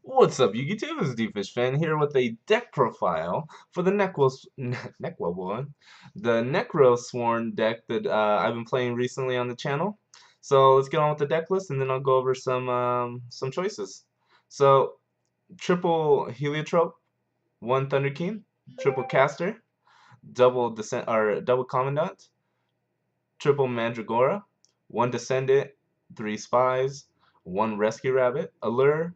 What's up, YouTube? It's DFishFan here with a deck profile for the the Necroswarm deck that I've been playing recently on the channel. So let's get on with the deck list, and then I'll go over some choices. So triple Heliotrope, one Thunder King, triple Caster, double Descent or double Commandant, triple Mandragora, one Descendant, three Spies, one Rescue Rabbit, Allure,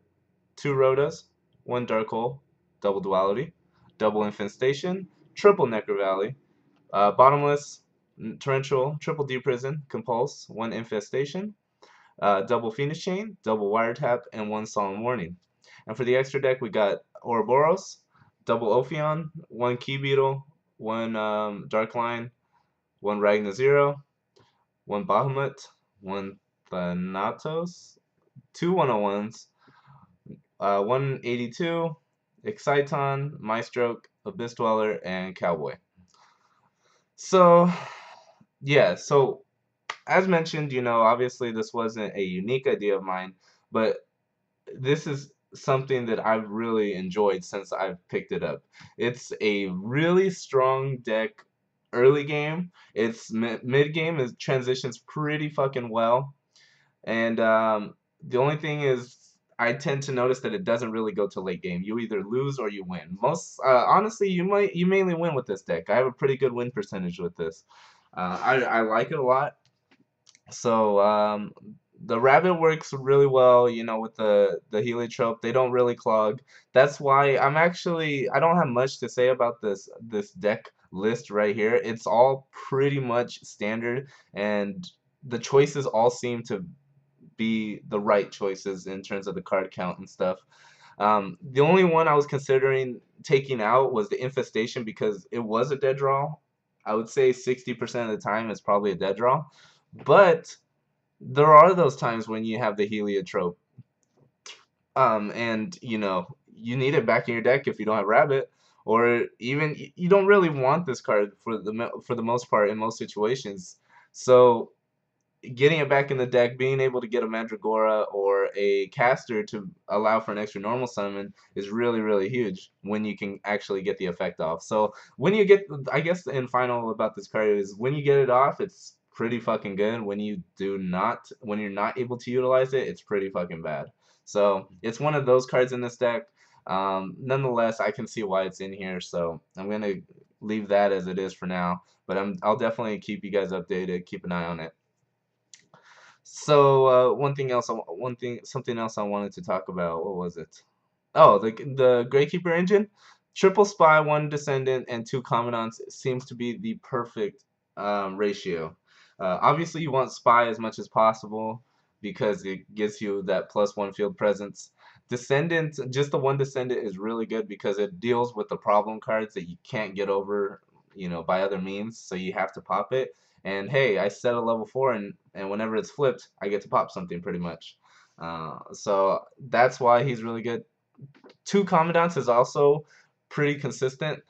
two Rhodas, one Dark Hole, double Duality, double Infestation, triple Necro Valley, Bottomless, Torrential, triple Deep Prison, Compulse, one Infestation, double Phoenix Chain, double Wiretap, and one Solemn Warning. And for the extra deck, we got Ouroboros, double Ophion, one Key Beetle, one Dark Line, one Ragna Zero, one Bahamut, one Thanatos, two 101s, 182, Exciton, Maestroke, Abyss Dweller, and Cowboy. So, yeah, so as mentioned, obviously this wasn't a unique idea of mine, but this is something that I've really enjoyed since I've picked it up. It's a really strong deck early game. It's mid game, it transitions pretty fucking well. And the only thing is, I tend to notice that it doesn't really go to late game. You either lose or you win. Honestly, you mainly win with this deck. I have a pretty good win percentage with this. I like it a lot. So the rabbit works really well, with the heliotrope. They don't really clog. That's why I don't have much to say about this deck list right here. It's all pretty much standard, and the choices all seem to be the right choices in terms of the card count and stuff. The only one I was considering taking out was the infestation because it was a dead draw. I would say 60% of the time it's probably a dead draw. But there are those times when you have the heliotrope. And you need it back in your deck if you don't have rabbit, or even you don't really want this card for the most part in most situations. So getting it back in the deck, being able to get a Mandragora or a caster to allow for an extra normal summon is really, really huge when you can actually get the effect off. So when you get, I guess in final about this card is when you get it off, it's pretty fucking good. When you're not able to utilize it, it's pretty fucking bad. So it's one of those cards in this deck. Nonetheless, I can see why it's in here, so I'm gonna leave that as it is for now. But I'll definitely keep you guys updated, keep an eye on it. So something else I wanted to talk about. What was it? Oh, the Gravekeeper engine, triple spy, one descendant, and two commandants seems to be the perfect ratio. Obviously, you want spy as much as possible because it gives you that +1 field presence. Descendant, just the one descendant is really good because it deals with the problem cards that you can't get over, by other means. So you have to pop it. And hey, I set a level 4, and whenever it's flipped, I get to pop something pretty much. So that's why he's really good. Two commandants is also pretty consistent.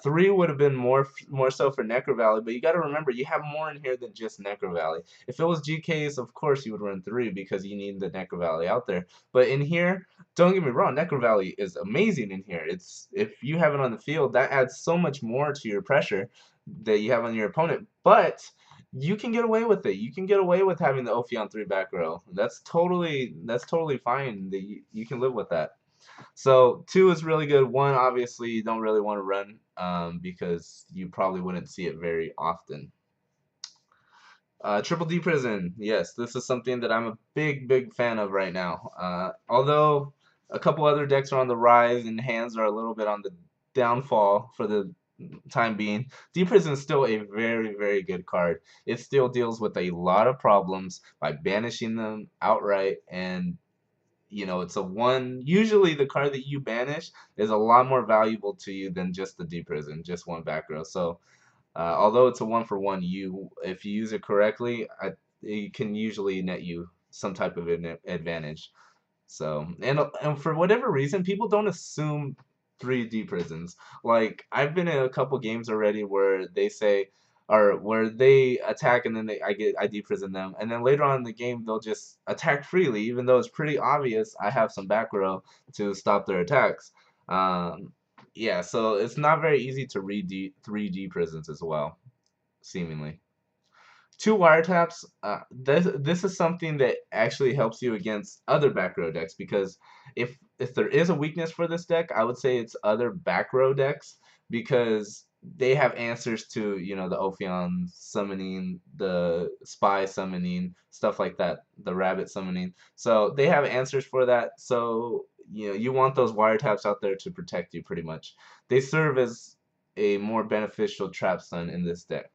Three would have been more so for Necro Valley, but you got to remember you have more in here than just Necro Valley. If it was GKs, of course you would run three because you need the Necro Valley out there. But in here, don't get me wrong, Necro Valley is amazing in here. It's if you have it on the field, that adds so much more to your pressure that you have on your opponent. But you can get away with it. You can get away with having the Ophion 3 back row. That's totally fine. You can live with that. So two is really good. One, obviously, you don't really want to run because you probably wouldn't see it very often. Triple D Prison. Yes, this is something that I'm a big, big fan of right now. Although a couple other decks are on the rise and hands are a little bit on the downfall for the time being, D Prison is still a very, very good card. It still deals with a lot of problems by banishing them outright, and it's a one. Usually, the card that you banish is a lot more valuable to you than just the D Prison, just one back row. So, although it's a one for one, if you use it correctly, it can usually net you some type of advantage. So, and for whatever reason, people don't assume 3D prisons. Like I've been in a couple games already where they say, or where they attack and then I deprison them, and then later on in the game they'll just attack freely, even though it's pretty obvious I have some back row to stop their attacks. Yeah, so it's not very easy to read 3D prisons as well, seemingly. Two wiretaps. This is something that actually helps you against other back row decks, because if there is a weakness for this deck, I would say it's other back row decks, because they have answers to, you know, the Ophion summoning, the Spy summoning, stuff like that, the Rabbit summoning. So they have answers for that. So you know, you want those wiretaps out there to protect you pretty much. They serve as a more beneficial trap stun in this deck.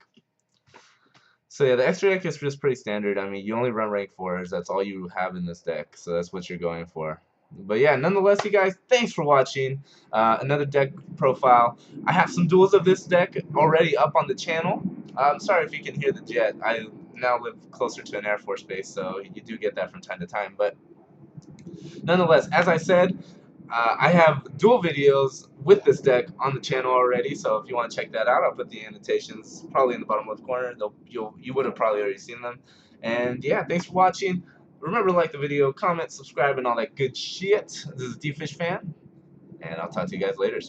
So yeah, the extra deck is just pretty standard. I mean, you only run rank 4s. That's all you have in this deck. So that's what you're going for. But yeah, nonetheless, you guys, thanks for watching another deck profile. I have some duels of this deck already up on the channel. I'm sorry if you can hear the jet. I now live closer to an Air Force base, so you do get that from time to time. But nonetheless, as I said, I have dual videos with this deck on the channel already, so if you want to check that out, I'll put the annotations probably in the bottom left corner. You would have probably already seen them. And yeah, thanks for watching. Remember to like the video, comment, subscribe, and all that good shit. This is DFishFan, and I'll talk to you guys later.